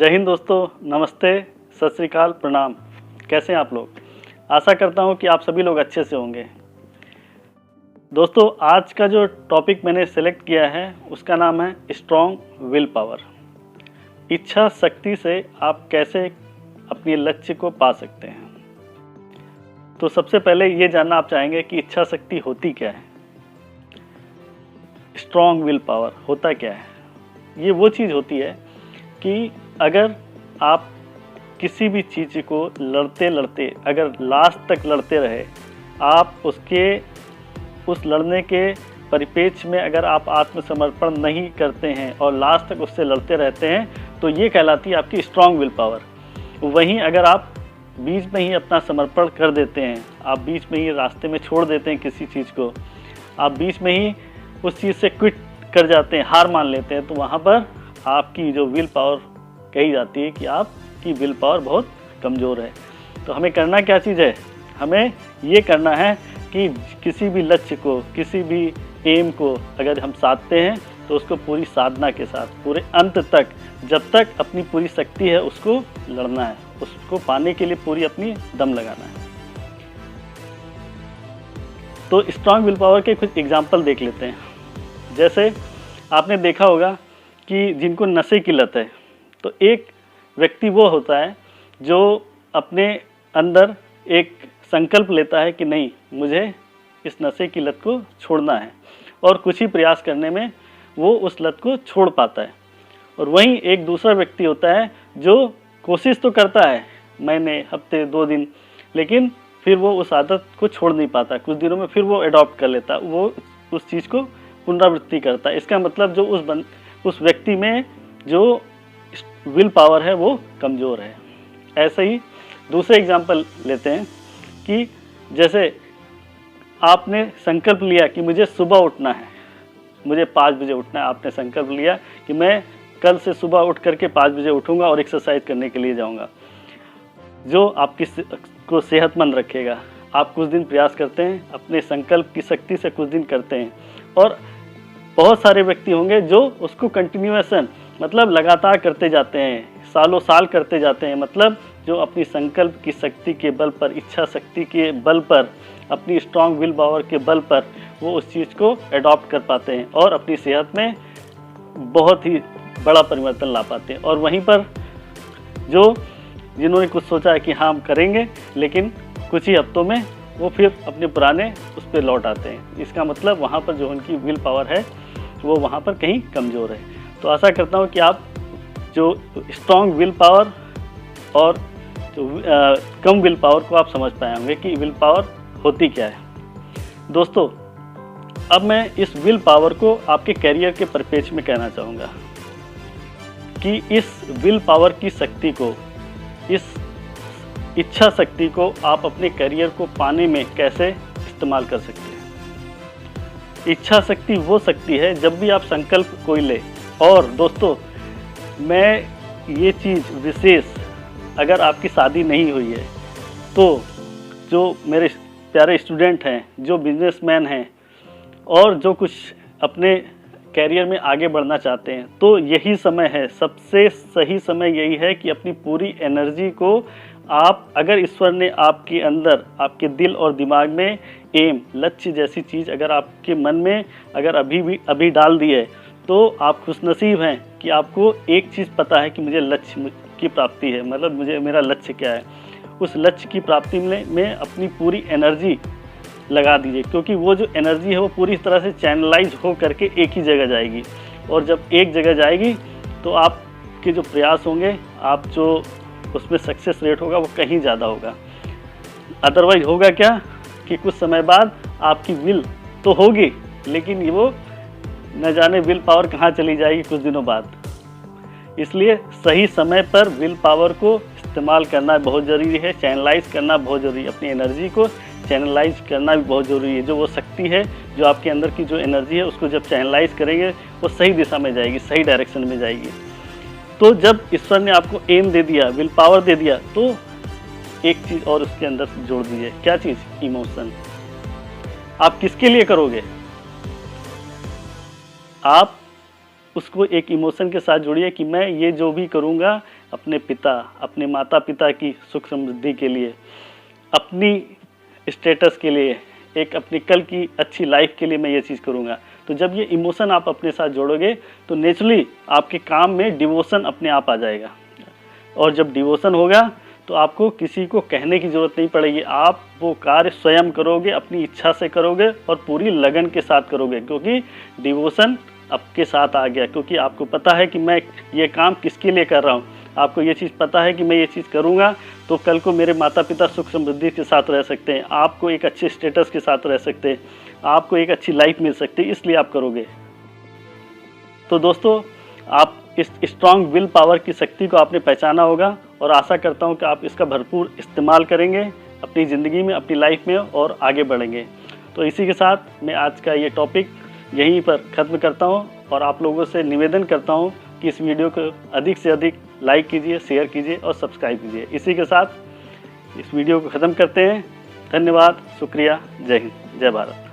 जय हिंद दोस्तों, नमस्ते, सत श्री अकाल, प्रणाम। कैसे हैं आप लोग? आशा करता हूं कि आप सभी लोग अच्छे से होंगे। दोस्तों, आज का जो टॉपिक मैंने सेलेक्ट किया है उसका नाम है स्ट्रॉन्ग विल पावर। इच्छा शक्ति से आप कैसे अपने लक्ष्य को पा सकते हैं। तो सबसे पहले ये जानना आप चाहेंगे कि इच्छा शक्ति होती क्या है, स्ट्रॉन्ग विल पावर होता क्या है। ये वो चीज़ होती है कि अगर आप किसी भी चीज़ को लड़ते लड़ते अगर लास्ट तक लड़ते रहे, आप उस लड़ने के परिप्रेक्ष्य में अगर आप आत्मसमर्पण नहीं करते हैं और लास्ट तक उससे लड़ते रहते हैं, तो ये कहलाती है आपकी स्ट्रॉन्ग विल पावर। वहीं अगर आप बीच में ही अपना समर्पण कर देते हैं, आप बीच में ही रास्ते में छोड़ देते हैं किसी चीज़ को, आप बीच में ही उस चीज़ से क्विट कर जाते हैं, हार मान लेते हैं, तो वहाँ पर आपकी जो विल पावर कही जाती है कि आपकी विल पावर बहुत कमज़ोर है। तो हमें करना क्या चीज़ है, हमें ये करना है कि किसी भी लक्ष्य को, किसी भी एम को अगर हम साधते हैं तो उसको पूरी साधना के साथ पूरे अंत तक, जब तक अपनी पूरी शक्ति है उसको लड़ना है, उसको पाने के लिए पूरी अपनी दम लगाना है। तो स्ट्रॉन्ग विल पावर के कुछ एग्जाम्पल देख लेते हैं। जैसे आपने देखा होगा कि जिनको नशे की लत है, तो एक व्यक्ति वो होता है जो अपने अंदर एक संकल्प लेता है कि नहीं, मुझे इस नशे की लत को छोड़ना है, और कुछ ही प्रयास करने में वो उस लत को छोड़ पाता है। और वहीं एक दूसरा व्यक्ति होता है जो कोशिश तो करता है महीने, हफ्ते, 2 दिन, लेकिन फिर वो उस आदत को छोड़ नहीं पाता। कुछ दिनों में फिर वो अडॉप्ट कर लेता, वो उस चीज़ को पुनरावृत्ति करता है। इसका मतलब जो उस व्यक्ति में जो विल पावर है वो कमज़ोर है। ऐसे ही दूसरे एग्जाम्पल लेते हैं कि जैसे आपने संकल्प लिया कि मुझे सुबह उठना है, मुझे 5 बजे उठना है। आपने संकल्प लिया कि मैं कल से सुबह उठ करके 5 बजे उठूँगा और एक्सरसाइज करने के लिए जाऊँगा, जो आपकी को सेहतमंद रखेगा। आप कुछ दिन प्रयास करते हैं, अपने संकल्प की शक्ति से कुछ दिन करते हैं, और बहुत सारे व्यक्ति होंगे जो उसको कंटिन्यूएशन मतलब लगातार करते जाते हैं, सालों साल करते जाते हैं। मतलब जो अपनी संकल्प की शक्ति के बल पर, इच्छा शक्ति के बल पर, अपनी स्ट्रॉन्ग विल पावर के बल पर वो उस चीज़ को अडॉप्ट कर पाते हैं और अपनी सेहत में बहुत ही बड़ा परिवर्तन ला पाते हैं। और वहीं पर जिन्होंने कुछ सोचा है कि हाँ हम करेंगे, लेकिन कुछ ही हफ्तों में वो फिर अपने पुराने उस पर लौट आते हैं। इसका मतलब वहाँ पर जो उनकी विल पावर है वो वहाँ पर कहीं कमज़ोर है। तो आशा करता हूँ कि आप जो स्ट्रॉन्ग विल पावर और जो कम विल पावर को आप समझ पाए होंगे कि विल पावर होती क्या है। दोस्तों, अब मैं इस विल पावर को आपके करियर के परिप्रेक्ष्य में कहना चाहूँगा कि इस विल पावर की शक्ति को, इस इच्छा शक्ति को आप अपने करियर को पाने में कैसे इस्तेमाल कर सकते हैं। इच्छा शक्ति वो शक्ति है जब भी आप संकल्प कोई ले। और दोस्तों, मैं ये चीज़ विशेष, अगर आपकी शादी नहीं हुई है तो जो मेरे प्यारे स्टूडेंट हैं, जो बिजनेसमैन हैं और जो कुछ अपने कैरियर में आगे बढ़ना चाहते हैं, तो यही समय है, सबसे सही समय यही है कि अपनी पूरी एनर्जी को आप, अगर ईश्वर ने आपके अंदर, आपके दिल और दिमाग में एम, लक्ष्य जैसी चीज़ अगर आपके मन में अगर अभी डाल दी है, तो आप खुशनसीब हैं कि आपको एक चीज़ पता है कि मुझे लक्ष्य की प्राप्ति है, मतलब मुझे मेरा लक्ष्य क्या है। उस लक्ष्य की प्राप्ति में अपनी पूरी एनर्जी लगा दीजिए, क्योंकि वो जो एनर्जी है वो पूरी तरह से चैनलाइज हो करके एक ही जगह जाएगी। और जब एक जगह जाएगी तो आपके जो प्रयास होंगे, आप जो उसमें सक्सेस रेट होगा वो कहीं ज़्यादा होगा। अदरवाइज होगा क्या कि कुछ समय बाद आपकी विल तो होगी, लेकिन वो न जाने विल पावर कहाँ चली जाएगी कुछ दिनों बाद। इसलिए सही समय पर विल पावर को इस्तेमाल करना बहुत ज़रूरी है, चैनलाइज करना बहुत ज़रूरी है, अपनी एनर्जी को चैनलाइज करना भी बहुत ज़रूरी है। जो वो शक्ति है, जो आपके अंदर की जो एनर्जी है, उसको जब चैनलाइज करेंगे वो सही दिशा में जाएगी, सही डायरेक्शन में जाएगी। तो जब ईश्वर ने आपको एम दे दिया, विल पावर दे दिया, तो एक चीज़ और उसके अंदर जोड़ दीजिए। क्या चीज़? इमोशन। आप किसके लिए करोगे? आप उसको एक इमोशन के साथ जोड़िए कि मैं ये जो भी करूँगा, अपने पिता, अपने माता पिता की सुख समृद्धि के लिए, अपनी स्टेटस के लिए, एक अपनी कल की अच्छी लाइफ के लिए मैं ये चीज़ करूँगा। तो जब ये इमोशन आप अपने साथ जोड़ोगे तो नेचुरली आपके काम में डिवोशन अपने आप आ जाएगा। और जब डिवोशन होगा तो आपको किसी को कहने की ज़रूरत नहीं पड़ेगी, आप वो कार्य स्वयं करोगे, अपनी इच्छा से करोगे और पूरी लगन के साथ करोगे, क्योंकि डिवोशन आपके साथ आ गया। क्योंकि आपको पता है कि मैं ये काम किसके लिए कर रहा हूँ, आपको ये चीज़ पता है कि मैं ये चीज़ करूँगा तो कल को मेरे माता पिता सुख समृद्धि के साथ रह सकते हैं, आपको एक अच्छे स्टेटस के साथ रह सकते हैं, आपको एक अच्छी लाइफ मिल सकती है, इसलिए आप करोगे। तो दोस्तों, आप इस स्ट्रॉन्ग विल पावर की शक्ति को आपने पहचाना होगा और आशा करता हूँ कि आप इसका भरपूर इस्तेमाल करेंगे अपनी ज़िंदगी में, अपनी लाइफ में और आगे बढ़ेंगे। तो इसी के साथ मैं आज का ये टॉपिक यहीं पर ख़त्म करता हूँ और आप लोगों से निवेदन करता हूँ कि इस वीडियो को अधिक से अधिक लाइक कीजिए, शेयर कीजिए और सब्सक्राइब कीजिए। इसी के साथ इस वीडियो को ख़त्म करते हैं। धन्यवाद, शुक्रिया, जय हिंद, जय भारत।